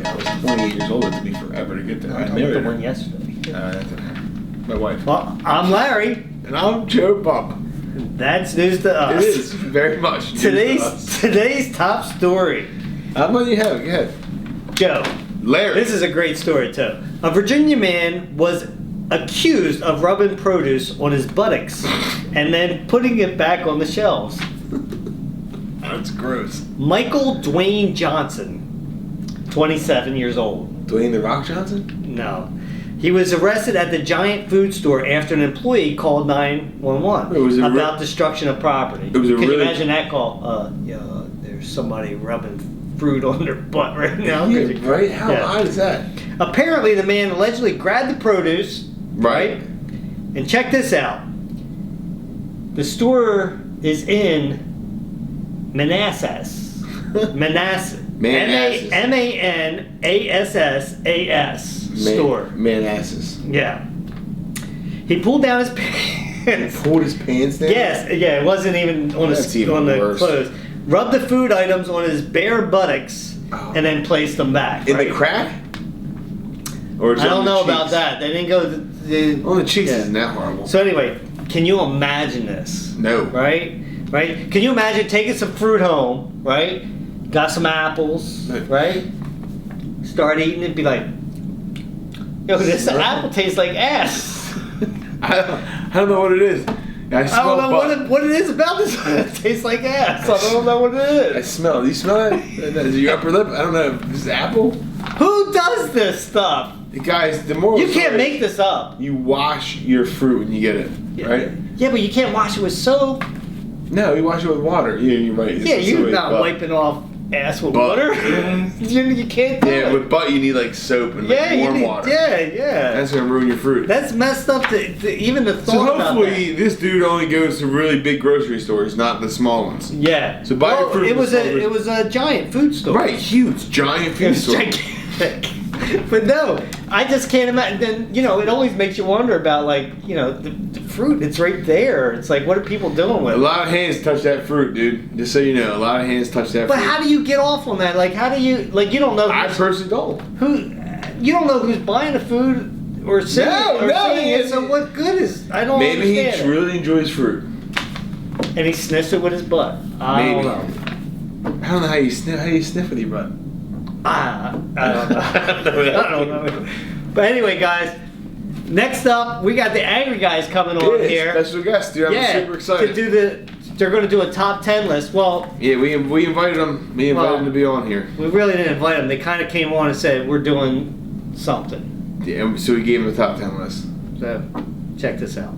I was 28 years old. It took me forever to get there. I the married one her. yesterday. My wife. Well, I'm Larry. And I'm Joe Bump. That's news to us. It is very much. Today's top story. How about you have? Go ahead. Joe. Larry. This is a great story too. A Virginia man was accused of rubbing produce on his buttocks and then putting it back on the shelves. That's gross. Michael Dwayne Johnson, 27 years old. Dwayne the Rock Johnson? No. He was arrested at the Giant food store after an employee called 911 about destruction of property. It was a Can you really... imagine that call? There's somebody rubbing fruit on their butt right now. Yeah, right? How odd is that? Apparently, the man allegedly grabbed the produce. Right. And check this out. The store is in Manassas. Manassas. Manassas store. Manassas. Yeah. He pulled down his pants. He pulled his pants down? Yes. Yeah, it wasn't even on the clothes. Rubbed the food items on his bare buttocks and then placed them back. In the crack? Or I don't know about that. They didn't go... on the cheeks isn't that horrible. So anyway, can you imagine this? No. Right? Can you imagine taking some fruit home, right? Got some apples, right? Start eating it, be like, yo, this apple tastes like ass. I don't know what it is. I don't know what it is about this. It tastes like ass. I don't know what it is. I smell it. Do you smell it? Is it your upper lip? I don't know. This is apple? Who does this stuff? Guys, the moral You can't make this up. You wash your fruit when you get it, right? Yeah, but you can't wash it with soap. No, you wash it with water. You're right. Yeah, you're not wiping off ass with water. You can't do it. Yeah, with butt you need like soap and warm water. Yeah. That's gonna ruin your fruit. That's messed up. Even the thought So about hopefully this dude only goes to really big grocery stores, not the small ones. Yeah. So buy your fruit. It was a giant food store. Right, huge, giant food store. Gigantic. But no, I just can't imagine. Then it always makes you wonder about the fruit. It's right there. It's like, what are people doing with it? A lot of hands touch that fruit, dude. Just so you know, a lot of hands touch that fruit. But how do you get off on that? Like, how do you you don't know? I personally don't. You don't know who's buying the food or seeing it. So what good is? I don't. Maybe understand he really enjoys fruit. And he sniffs it with his butt. I don't know. I don't know how you sniff with your butt. I don't know. I don't know. But anyway, guys, next up we got the angry guys coming on here. Special guest, dude. I'm super excited. They're going to do a top 10 list. Well, yeah, we invited them. We invited them to be on here. We really didn't invite them. They kind of came on and said we're doing something. Yeah, so we gave them a top 10 list. So check this out.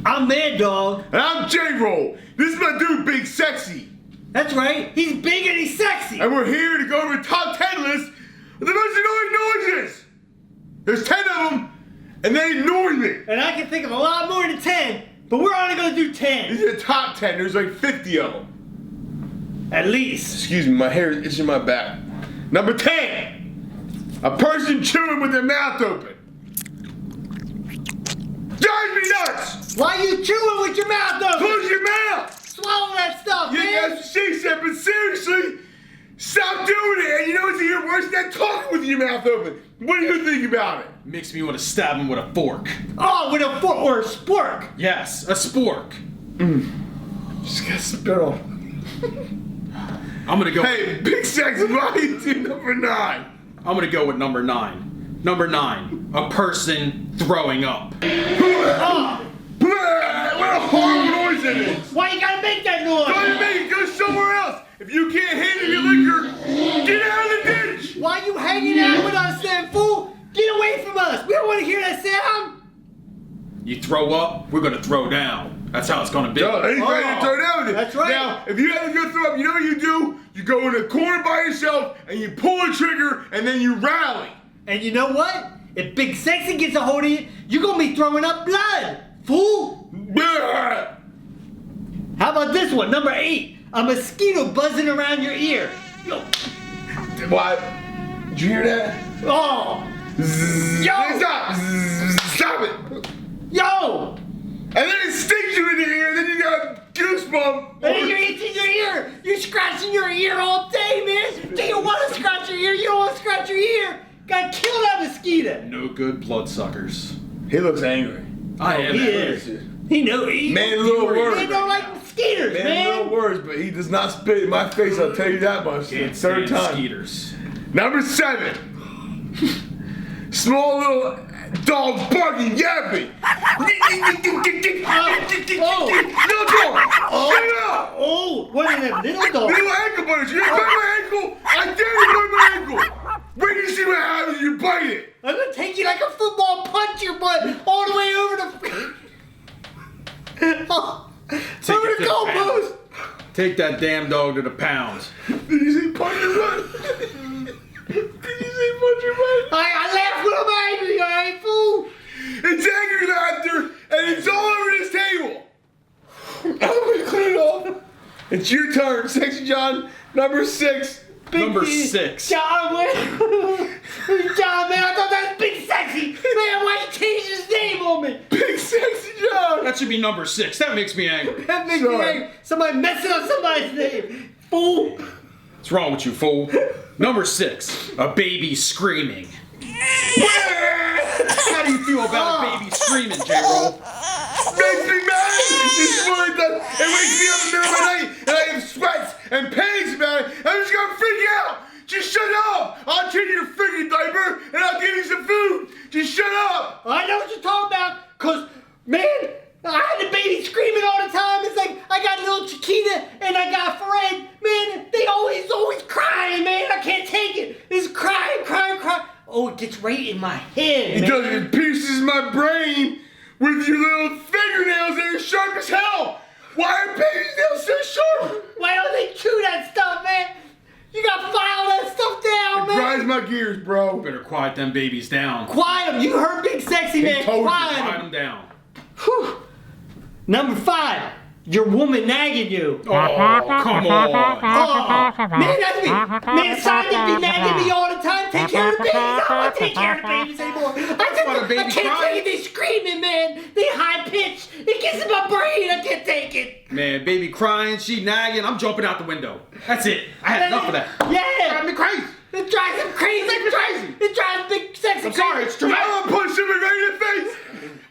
I'm Mad Dog. And I'm J-Roll. This is my dude, Big Sexy. That's right. He's big and he's sexy. And we're here to go over the top 10 list of the most annoying noises. There's 10 of them, and they annoy me. And I can think of a lot more than 10, but we're only going to do 10. These are the top 10. There's like 50 of them. At least. Excuse me, my hair is itching my back. Number 10. A person chewing with their mouth open. Drives me nuts. Why are you chewing with your mouth open? Close your mouth. Swallow that stuff, man. Yeah, that's what she said, but seriously, stop doing it. And you know what's even worse than talking with your mouth open? What do you think about it? Makes me want to stab him with a fork. Oh, with a fork or a spork? Yes, a spork. Just got spit on. I'm gonna go. Hey, Big Sexy, why you do number 9? I'm gonna go with number 9. Number 9, a person throwing up. Oh. What a horrible noise it is! Why you gotta make that noise? Don't make it, go somewhere else! If you can't handle your liquor, get out of the ditch! Why you hanging out with us then, fool? Get away from us! We don't want to hear that sound! You throw up, we're gonna throw down. That's how it's gonna be. He's ready to throw down with it. That's right. Now, if you have to go throw up, you know what you do? You go in a corner by yourself, and you pull the trigger, and then you rally. And you know what? If Big Sexy gets a hold of you, you're gonna be throwing up blood, fool! How about this one, number 8? A mosquito buzzing around your ear. Yo. What? Did you hear that? Oh! Yo! Stop it! Yo! And then it stings you in the ear, and then you got goosebumps. And then you're itching your ear. You're scratching your ear all day, man. Do you want to scratch scratch your ear. You don't want to scratch your ear. Got killed that mosquito. No good bloodsuckers. He looks angry. I am. He is. He knows. Man, little words. They don't like mosquitoes, Man, man. little words, but he does not spit in my face. I'll tell you that much. Can't Third stand time. skeeters. Number 7. Small little dog barking, yapping. Little dog. Shut up. Oh, what is that little dog? Little ankle biters. You bite my ankle? I dare you bite my ankle. Wait till you see what happens when you bite it. I'm gonna take you like a football, punch your butt all the way over the. Over the goalpost. Take that damn dog to the pound. Did you say punch your butt? Did you say punch your butt? I laugh when I'm angry, alright, fool? It's angry laughter, and it's all over this table. I'm gonna clean it off. It's your turn, Sexy John. Number 6. Number 6. John, man. John, man, I thought that was Big Sexy. Man, why you change his name on me? Big Sexy John. That should be number 6. That makes me angry. That makes me angry. Somebody messing up somebody's name. Fool. What's wrong with you, fool? Number 6. A baby screaming. How do you feel about a baby screaming, J-Roll? Makes me mad. It's funny that it wakes me up in the middle of the night, and I have sweats and pains about it. I'm just gonna freak out. Just shut up. I'll change your freaking diaper, and I'll give you some food. Just shut up. I know what you're talking about, cause man, I had the baby screaming all the time. It's like I got little Chiquita and I got Fred. Man, they always crying, man. I can't take it. It's crying. Oh, it gets right in my head. It man. does. It pieces my brain with your little fingernails that are sharp as hell. Why are baby's nails so sharp? Why don't they chew that stuff, man? You gotta file that stuff down, It man. grinds my gears, bro. Better quiet them babies down. Quiet them. You heard Big Sexy, man. told you. Quiet Quiet them. them down. Whew. Number 5. Your woman nagging you. Oh, come on. Oh, man, that's me. Man, Sonya be nagging me all the time. Take care of the babies. I don't want to take care of the babies anymore. Why the I baby can't cry? take it. They screaming, man. They high pitched. It gets in my brain. I can't take it. Man, baby crying, she nagging, I'm jumping out the window. That's it. I had enough of that. Yeah. Drive me crazy. It drives him crazy. It drives Big Sexy I'm sorry, it's true. I'm gonna punch somebody right in the face.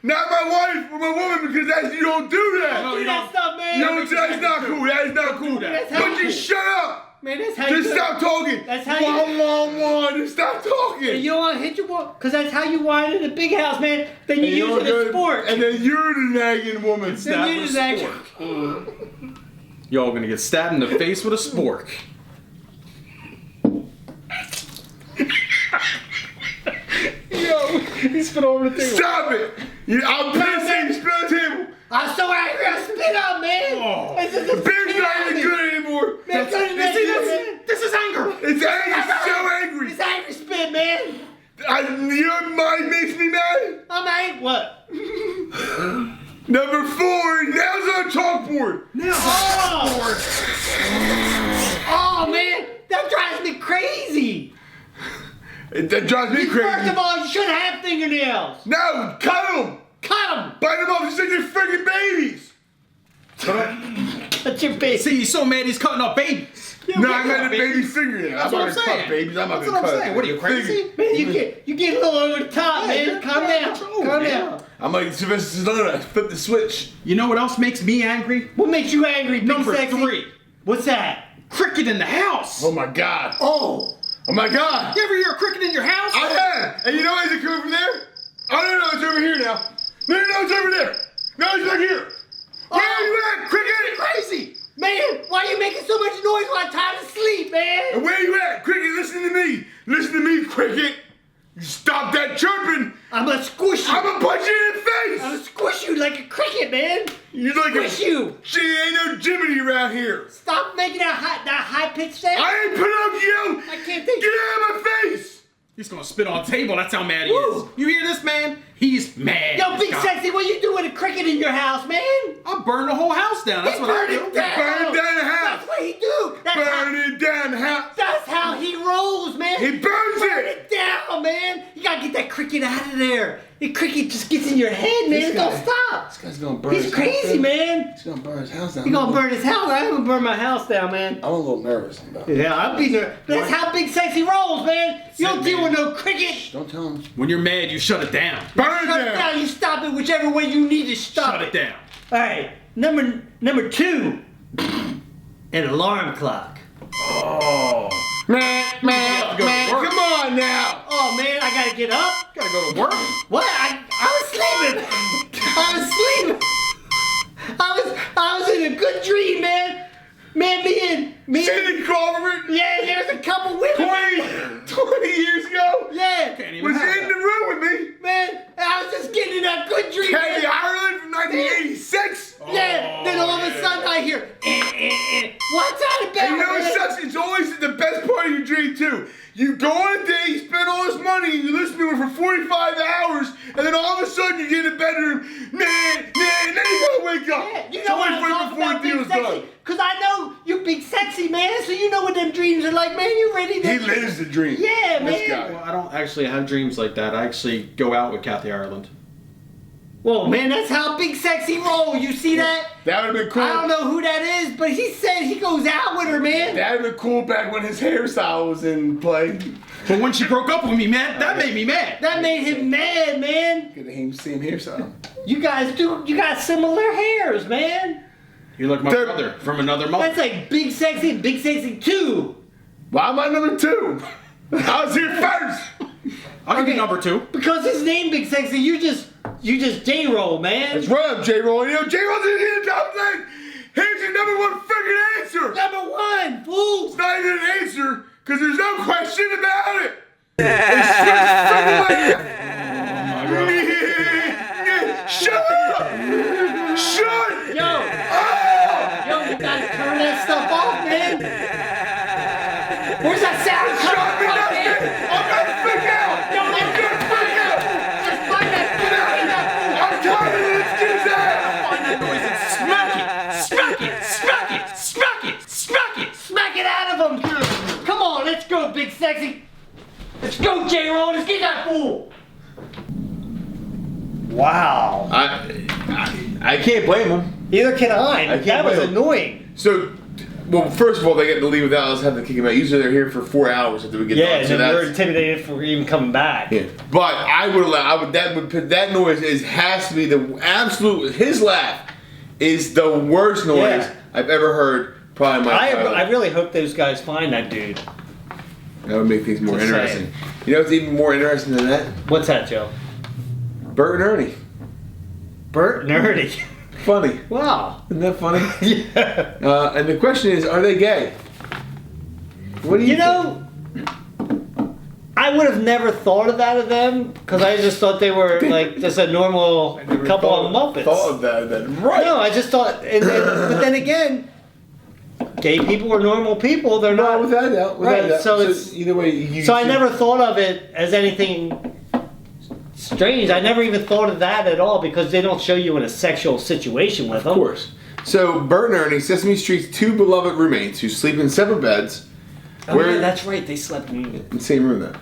Not my wife or my woman, because you don't do that. No, Do you that don't. stuff, man. No, that's not cool. That is not cool. That's how But you just shut up. Man, that's how you Just do it. stop talking. That's how you- Just stop talking. You don't want to hit your wall, because that's how you whine in a big house, man. Then you And use it as sport. And then you're the nagging woman. Then you use that. Y'all gonna get stabbed in the face with a spork. Yo, he spit over the table. Stop it. I'm pissed that you spit on the table. I'm so angry, I spit out, man. Oh. This is The beer's not even good anymore. Man, This is anger. It's angry. It's so angry. It's angry spit, man. Your mind makes me mad. I'm angry. What? Number 4, nails on a chalkboard. Oh, man. That drives me crazy. That drives me First crazy. of all, you shouldn't have fingernails. No, cut them. Cut them. Bite them off just like they're freaking babies. That's your face. See, he's so mad he's cutting up babies. No, I got a baby fingernail. That's I'm what not I'm gonna saying. cut babies. I'm not That's gonna what I'm cut. saying. What are you, crazy? Man, you get a little over the top, man. you're Calm out down. of control, Calm man. down. I'm like Sylvester Stallone. I flip the switch. You know what else makes me angry? What makes you angry, Big Number Sexy? 3. What's that? Cricket in the house. Oh my god. Oh. Oh my god. You ever hear a cricket in your house? I have. And you know why it's coming from there? Oh no, it's over here now. No, it's over there. No, it's back here. Where are you at, cricket? Crazy. Man, why are you making so much noise while I'm trying to sleep, man? And where you at, cricket? Listen to me. Listen to me, cricket. You stop that chirping. I'm gonna squish you. I'm gonna punch you in the I'm gonna face. squish you like a cricket, man. You're like Squish you. She ain't no Jiminy around here. Stop making that high pitched sound. I ain't Pinocchio. I can't think. Get out of my face. He's gonna spit on the table. That's how mad he is. Woo. You hear this, man? He's mad. Yo, Big God. Sexy, what you doing with a cricket in your house, man? I'll burn the whole house down. That's He what I burned do. it down. Burn down the house. That's what he do. Burn it down the house. That's how he rolls, man. He burns Burn it. it down, man. You gotta get that cricket out of there. The cricket just gets in your head, man. This Don't guy- stop. This guy's gonna burn He's his house crazy, down. man. He's gonna burn his house down. He gonna burn his house. I haven't burned my house down, man. I'm a little nervous about it. Yeah, I'll be there. That's how Big Sexy rolls. man. You don't deal with no cricket. Don't tell him. When you're mad, you shut it down. Burn it Shut it down. down. You stop it whichever way you need to stop Shut it down. All right, number 2, an alarm clock. Oh. Man, to go to work. come on now. Oh man, I gotta get up. Gotta go to work. What? I was sleeping. I was sleeping. I was in a good dream, man. Man, me and Cindy Crawford, yeah, there's a couple women. 20 years ago, Yeah, Can't even was have in that. the room with me. man, I was just getting in that good dream. Katie Man. Ireland from 1986. Yeah, then all of a sudden I hear, what's that about? And you know man? what sucks? It's always the best part of your dream too. You go on a date, you spend all this money, and you listen to it for 45 hours, and then all of a sudden you get in the bedroom, and then you gotta wake up. Yeah, you It's know what always I'm right talking before about, the big deal's sexy? done. Because I know you big sexy, man, so you know what them dreams are like, man. You ready to... He lives the dream. Yeah, This man. guy. Well, I don't actually have dreams like that. I actually go out with Kathy Ireland. Whoa, man, that's how big sexy roll. You see that? That would have been cool. I don't know who that is, but he said he goes out with her, man. That would have been cool back when his hairstyle was in play. But when she broke up with me, man, that made me mad. That made him mad, man. Get the same hairstyle. You got similar hairs, man. You're like my They're- brother from another mother. That's like big sexy 2. Why am I number 2? I was here first. I'll give you Okay. number 2. Because his name big sexy, you just J-roll, man. That's right, J-Roll. You know, J-Roll's in here, top thing. Here's your number 1 freaking answer. Number 1, fool. It's not even an answer, because there's no question about it. It's just freaking like Shut up! Shut! Yo, you gotta turn that stuff off, man. Where's that sound Shut coming me from, up, man? man! I'm gonna freak out! Yo, I'm let's gonna freak out! Let's find that I'm tired of this kid's ass! Find that noise and smack it! Smack it! Smack it! Smack it! Smack it! Smack it out of him. Come on, let's go, big sexy. Let's go, J-Roll. Let's get that fool. Wow. I can't blame him. Neither can I. can't That was blame him. annoying. So, well, first of all, they get to leave without us having to kick him out. Usually they're here for 4 hours after we get Yeah, done. and So then we're that's intimidated for even coming back. yeah. But I would allow. That noise has to be the absolute. His laugh is the worst noise Yeah. I've ever heard. Probably in my entire life. I really hope those guys find that dude. That would make things more Just interesting. You know what's even more interesting than that? What's that, Joe? Bert and Ernie. Bert and Ernie. Funny. Wow. Isn't that funny? Yeah. And the question is, are they gay? What do you You know, I would have never thought of that of them because I just thought they were like just a normal couple of Muppets. Thought of that then. Right. No, I just thought, but then again, gay people are normal people. They're No, not. without a doubt. Without Right, a doubt. so it's- either way. You So I should- never thought of it as anything strange. I never even thought of that at all because they don't show you in a sexual situation with them. Of course. So Bert and Ernie, Sesame Street's 2 beloved roommates who sleep in separate beds. Oh, Where- yeah, that's right. They slept in. In the same room, though.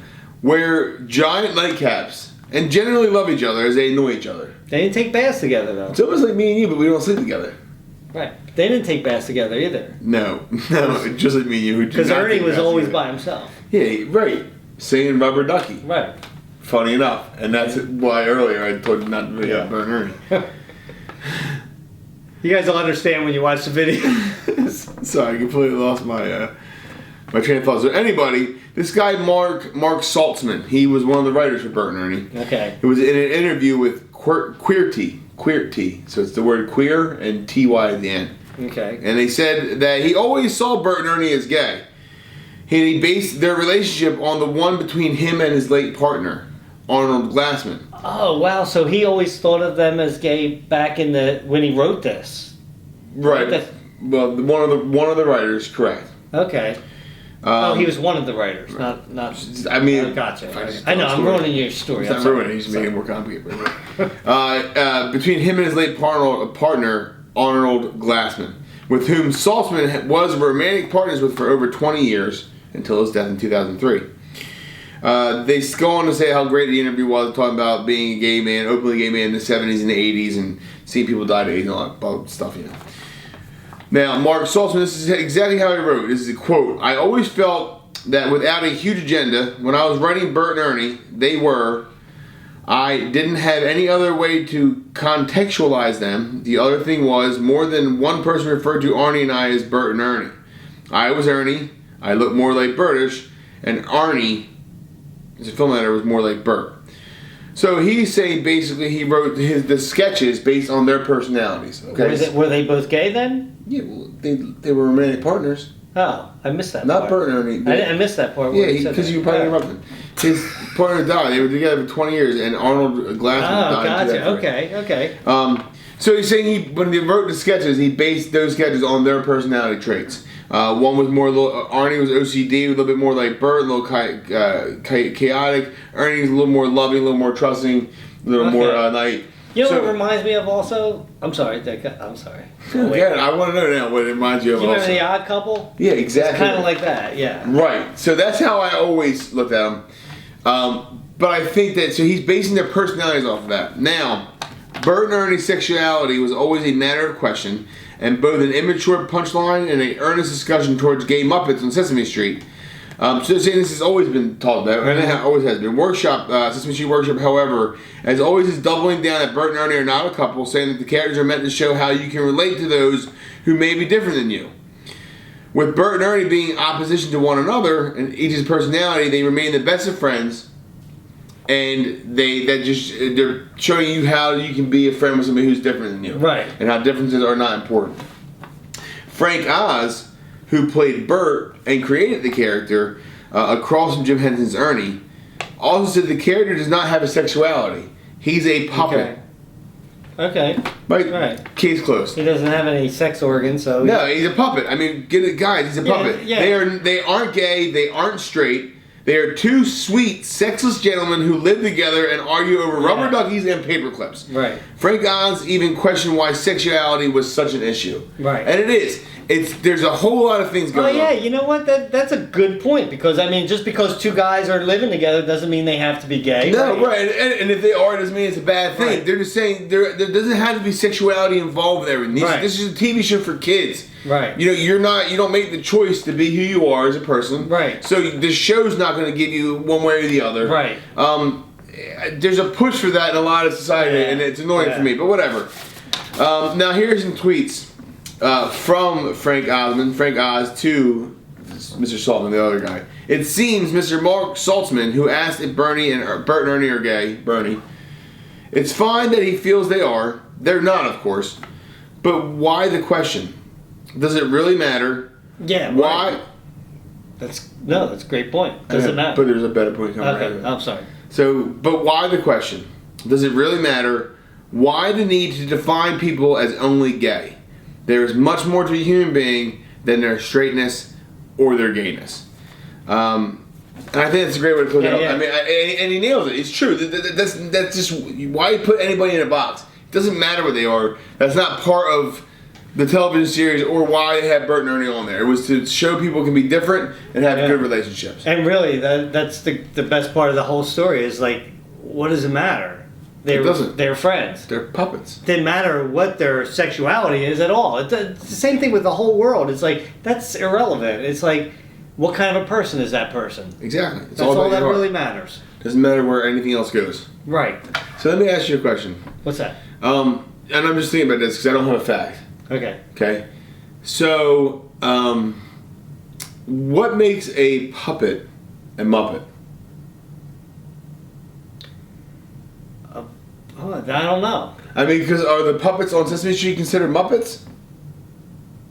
Wear giant nightcaps and generally love each other as they annoy each other. They didn't take baths together though. It's almost like me and you, but we don't sleep together. Right. They didn't take baths together either. No, just like me and you. Who do Because not Ernie take was baths always together. by himself. Yeah, right. Singing Rubber Ducky. Right. Funny enough, and that's why earlier I told you not to really Yeah. Bert and Ernie. You guys will understand when you watch the video. Sorry, I completely lost my my train of thought. So anybody, this guy Mark Saltzman, he was one of the writers for Bert and Ernie. Okay. It was in an interview with Queerty. So it's the word queer and ty at the end. Okay. And they said that he always saw Bert and Ernie as gay. He based their relationship on the one between him and his late partner, Arnold Glassman. Oh wow! So he always thought of them as gay back in when he wrote this. Right. Okay. Well, one of the writers, correct. Okay. Oh, he was one of the writers, not. I mean, Oh, gotcha. if I just I know. tell a I'm story. ruining your story. It's I'm not sorry. ruining it, he's making it more complicated. Between him and his late partner, Arnold Glassman, with whom Saltzman was romantic partners with for over 20 years until his death in 2003. They go on to say how great the interview was, talking about being a gay man, openly gay man in the 70s and the 80s, and seeing people die to AIDS and all that stuff, you know. Now, Mark Saltzman, this is exactly how he wrote. This is a quote. I always felt that without a huge agenda, when I was writing Bert and Ernie, I didn't have any other way to contextualize them. The other thing was, more than one person referred to Arnie and I as Bert and Ernie. I was Ernie, I looked more like Bertish, and Arnie, as a film editor, was more like Bert. So he's saying basically he wrote the sketches based on their personalities. Okay. Were they both gay then? Yeah, well, they were romantic partners. Oh, I missed that Not part. Bert and Ernie. I missed that part. Yeah, because you probably interrupted. His partner died. They were together for 20 years, and Arnold Glassman died. Oh, gotcha. Okay. So he's saying when he wrote the sketches, he based those sketches on their personality traits. One was more Arnie was OCD, a little bit more like Bert, a little chaotic. Ernie's a little more loving, a little more trusting, a little more naive. You know what it reminds me of also? I'm sorry, Dick. I'm sorry. Yeah, I want to know now what it reminds you of. You remember also. The Odd Couple? Yeah, exactly. It's kind of like that, yeah. Right. So that's how I always looked at them. But I think that, so he's basing their personalities off of that. Now, Bert and Ernie's sexuality was always a matter of question, and both an immature punchline and an earnest discussion towards gay Muppets on Sesame Street. So saying this has always been talked about, and it always has been. Sesame Street Workshop, however, as always is doubling down that Bert and Ernie are not a couple, saying that the characters are meant to show how you can relate to those who may be different than you. With Bert and Ernie being opposition to one another, and each's personality, they remain the best of friends, and they're showing you how you can be a friend with somebody who's different than you. Right. And how differences are not important. Frank Oz, who played Bert and created the character across from Jim Henson's Ernie, also said the character does not have a sexuality. He's a puppet. Okay. Right. Case closed. He doesn't have any sex organs, so... No, he's a puppet. I mean, get it, guys, he's a puppet. Yeah. They aren't gay, they aren't straight. They are two sweet, sexless gentlemen who live together and argue over rubber duckies and paper clips. Right. Frank Oz even questioned why sexuality was such an issue. Right. And it is. There's a whole lot of things going on. Oh yeah, you know what? That's a good point, because I mean, just because two guys are living together doesn't mean they have to be gay. No, right. And if they are, it doesn't mean it's a bad thing. Right. They're just saying there doesn't have to be sexuality involved with everything. This is a TV show for kids. Right. You know, you don't make the choice to be who you are as a person. Right. So the show's not going to give you one way or the other. Right. There's a push for that in a lot of society, and it's annoying for me, but whatever. Now here's some tweets from Frank Oz to Mr. Saltzman, the other guy. It seems Mr. Mark Saltzman, who asked if Bert and Ernie are gay, Bernie, it's fine that he feels they are. They're not, of course. But why the question? Does it really matter? Yeah. Why? Right. That's a great point. Does it matter? But there's a better point coming Okay, I'm sorry. So, but why the question? Does it really matter? Why the need to define people as only gay? There is much more to a human being than their straightness or their gayness. And I think that's a great way to close it up. I mean, and he nails it. It's true. That's just why you put anybody in a box. It doesn't matter what they are. That's not part of the television series or why they had Bert and Ernie on there. It was to show people can be different and have good relationships. And really, that's the best part of the whole story is like, what does it matter? They're friends. They're puppets. It didn't matter what their sexuality is at all. It's the same thing with the whole world. It's like, that's irrelevant. It's like, what kind of a person is that person? Exactly. That's all that really matters. Doesn't matter where anything else goes. Right. So let me ask you a question. What's that? And I'm just thinking about this because I don't have a fact. Okay. Okay. So, what makes a puppet a Muppet? I don't know. I mean, because are the puppets on Sesame Street considered Muppets?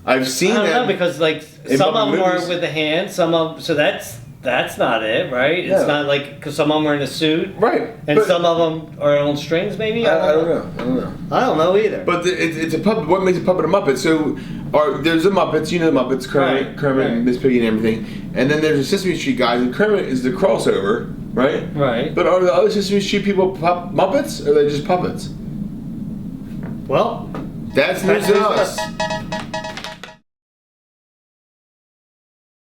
I've seen that. I don't know, because like some of them movies. are with the hands, so that's not it, right? It's not like, because some of them are in a suit, right? And some of them are on strings, maybe. I don't know. I don't know either. But it's a puppet. What makes a puppet a Muppet? So, there's the Muppets. You know the Muppets, Kermit, and Miss Piggy, and everything. And then there's the Sesame Street guys, and Kermit is the crossover, right? Right. But are the other Sesame Street people Muppets, or are they just puppets? Well, that's news to us.